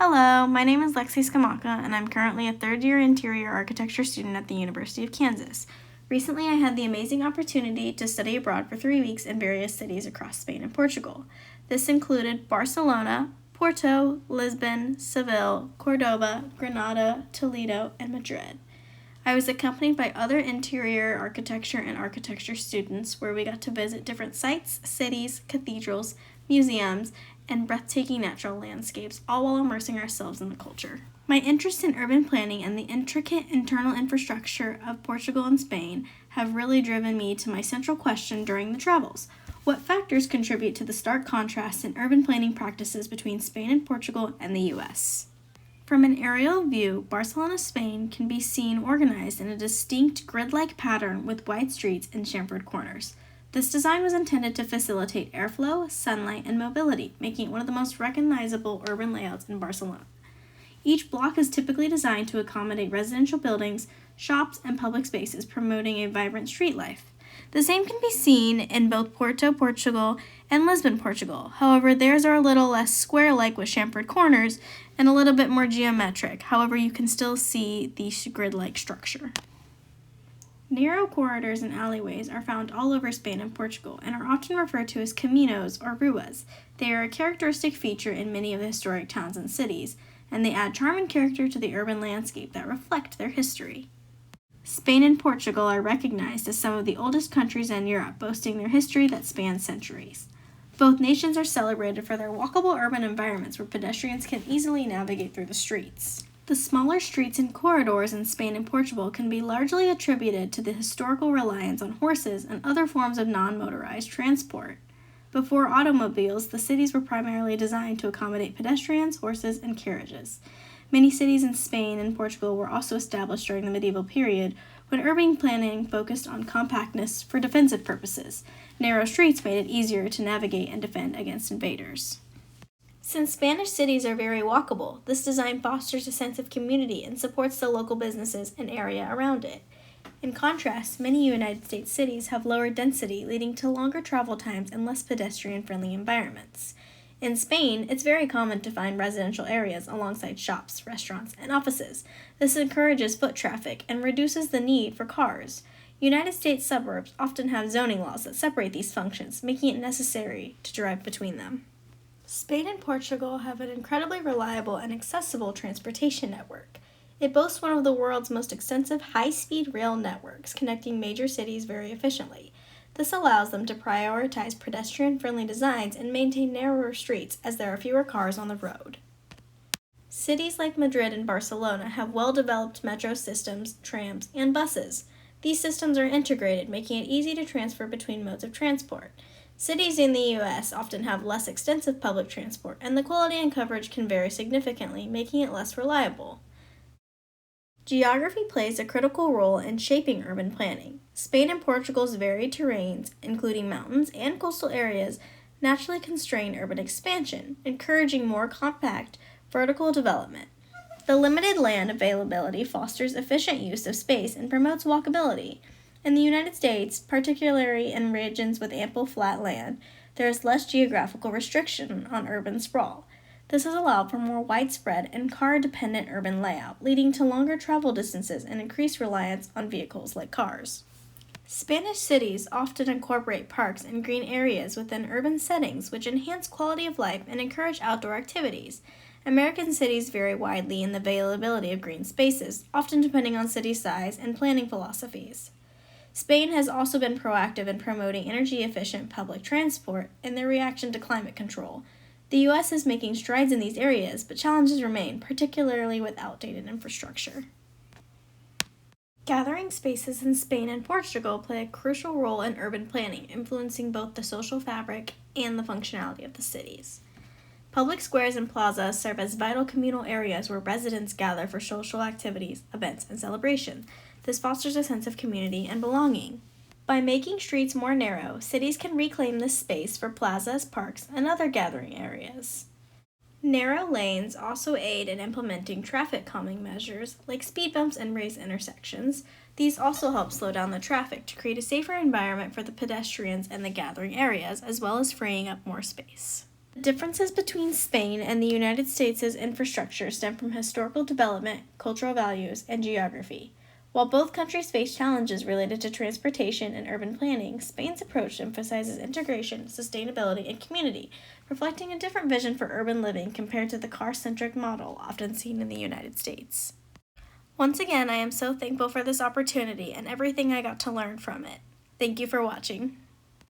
Hello, my name is Lexi Scammacca, and I'm currently a third-year interior architecture student at the University of Kansas. Recently, I had the amazing opportunity to study abroad for 3 weeks in various cities across Spain and Portugal. This included Barcelona, Porto, Lisbon, Seville, Cordoba, Granada, Toledo, and Madrid. I was accompanied by other interior architecture and architecture students where we got to visit different sites, cities, cathedrals, museums, and breathtaking natural landscapes, all while immersing ourselves in the culture. My interest in urban planning and the intricate internal infrastructure of Portugal and Spain have really driven me to my central question during the travels. What factors contribute to the stark contrast in urban planning practices between Spain and Portugal and the US? From an aerial view, Barcelona, Spain can be seen organized in a distinct grid-like pattern with wide streets and chamfered corners. This design was intended to facilitate airflow, sunlight, and mobility, making it one of the most recognizable urban layouts in Barcelona. Each block is typically designed to accommodate residential buildings, shops, and public spaces, promoting a vibrant street life. The same can be seen in both Porto, Portugal, and Lisbon, Portugal. However, theirs are a little less square-like with chamfered corners and a little bit more geometric. However, you can still see the grid-like structure. Narrow corridors and alleyways are found all over Spain and Portugal and are often referred to as caminos or ruas. They are a characteristic feature in many of the historic towns and cities, and they add charm and character to the urban landscape that reflect their history. Spain and Portugal are recognized as some of the oldest countries in Europe, boasting their history that spans centuries. Both nations are celebrated for their walkable urban environments where pedestrians can easily navigate through the streets. The smaller streets and corridors in Spain and Portugal can be largely attributed to the historical reliance on horses and other forms of non-motorized transport. Before automobiles, the cities were primarily designed to accommodate pedestrians, horses, and carriages. Many cities in Spain and Portugal were also established during the medieval period, when urban planning focused on compactness for defensive purposes. Narrow streets made it easier to navigate and defend against invaders. Since Spanish cities are very walkable, this design fosters a sense of community and supports the local businesses and area around it. In contrast, many United States cities have lower density, leading to longer travel times and less pedestrian-friendly environments. In Spain, it's very common to find residential areas alongside shops, restaurants, and offices. This encourages foot traffic and reduces the need for cars. United States suburbs often have zoning laws that separate these functions, making it necessary to drive between them. Spain and Portugal have an incredibly reliable and accessible transportation network. It boasts one of the world's most extensive high-speed rail networks, connecting major cities very efficiently. This allows them to prioritize pedestrian-friendly designs and maintain narrower streets as there are fewer cars on the road. Cities like Madrid and Barcelona have well-developed metro systems, trams, and buses. These systems are integrated, making it easy to transfer between modes of transport. Cities in the U.S. often have less extensive public transport, and the quality and coverage can vary significantly, making it less reliable. Geography plays a critical role in shaping urban planning. Spain and Portugal's varied terrains, including mountains and coastal areas, naturally constrain urban expansion, encouraging more compact, vertical development. The limited land availability fosters efficient use of space and promotes walkability. In the United States, particularly in regions with ample flat land, there is less geographical restriction on urban sprawl. This has allowed for more widespread and car-dependent urban layout, leading to longer travel distances and increased reliance on vehicles like cars. Spanish cities often incorporate parks and green areas within urban settings, which enhance quality of life and encourage outdoor activities. American cities vary widely in the availability of green spaces, often depending on city size and planning philosophies. Spain has also been proactive in promoting energy-efficient public transport in their reaction to climate control. The U.S. is making strides in these areas, but challenges remain, particularly with outdated infrastructure. Gathering spaces in Spain and Portugal play a crucial role in urban planning, influencing both the social fabric and the functionality of the cities. Public squares and plazas serve as vital communal areas where residents gather for social activities, events, and celebration. This fosters a sense of community and belonging. By making streets more narrow, cities can reclaim this space for plazas, parks, and other gathering areas. Narrow lanes also aid in implementing traffic calming measures like speed bumps and raised intersections. These also help slow down the traffic to create a safer environment for the pedestrians and the gathering areas, as well as freeing up more space. The differences between Spain and the United States' infrastructure stem from historical development, cultural values, and geography. While both countries face challenges related to transportation and urban planning, Spain's approach emphasizes integration, sustainability, and community, reflecting a different vision for urban living compared to the car-centric model often seen in the United States. Once again, I am so thankful for this opportunity and everything I got to learn from it. Thank you for watching.